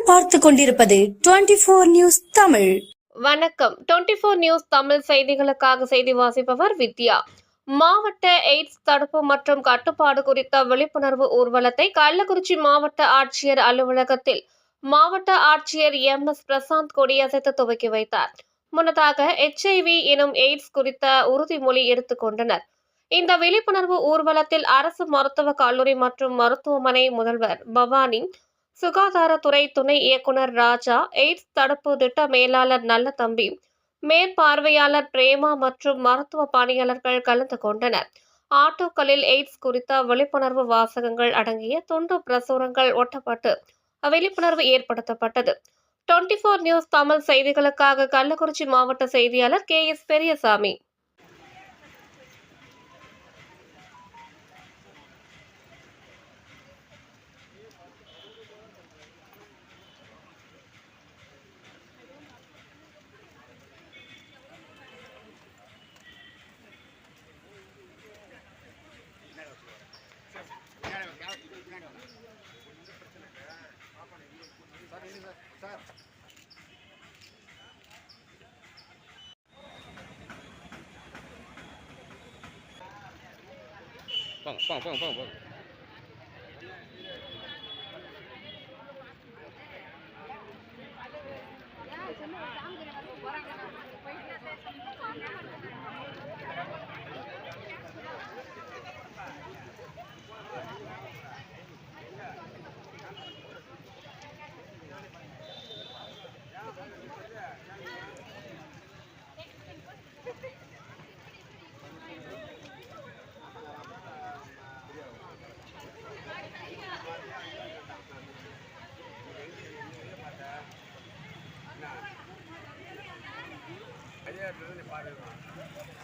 நீங்கள் பார்த்துக் கொண்டிருப்பது 24 நியூஸ் தமிழ். வணக்கம். 24 நியூஸ் தமிழ் செய்திகளுக்காக செய்தி வாசிப்பவர் வித்யா. மாவட்ட எய்ட்ஸ் தடுப்பு மற்றும் கட்டுப்பாடு குறித்த விழிப்புணர்வு ஊர்வலத்தை கள்ளக்குறிச்சி மாவட்ட ஆட்சியர் அலுவலகத்தில் மாவட்ட ஆட்சியர் MS பிரசாந்த் கொடியசைத்து துவக்கி வைத்தார். முன்னதாக HIV எனும் எய்ட்ஸ் குறித்த உறுதிமொழி எடுத்துக் கொண்டனர். இந்த விழிப்புணர்வு ஊர்வலத்தில் அரசு மருத்துவக் கல்லூரி மற்றும் மருத்துவமனை முதல்வர் பவானி, சுகாதாரத்துறை துணை இயக்குனர் ராஜா, எய்ட்ஸ் தடுப்பு திட்ட மேலாளர் நல்லதம்பி, மேற்பார்வையாளர் பிரேமா மற்றும் மருத்துவ பணியாளர்கள் கலந்து கொண்டனர். ஆட்டோக்களில் எய்ட்ஸ் குறித்த விழிப்புணர்வு வாசகங்கள் அடங்கிய துண்டு பிரசுரங்கள் ஒட்டப்பட்டு விழிப்புணர்வு ஏற்படுத்தப்பட்டது. 24 நியூஸ் தமிழ் செய்திகளுக்காக கள்ளக்குறிச்சி மாவட்ட செய்தியாளர் KS பெரியசாமி. Bang. ஐயா பாருங்க.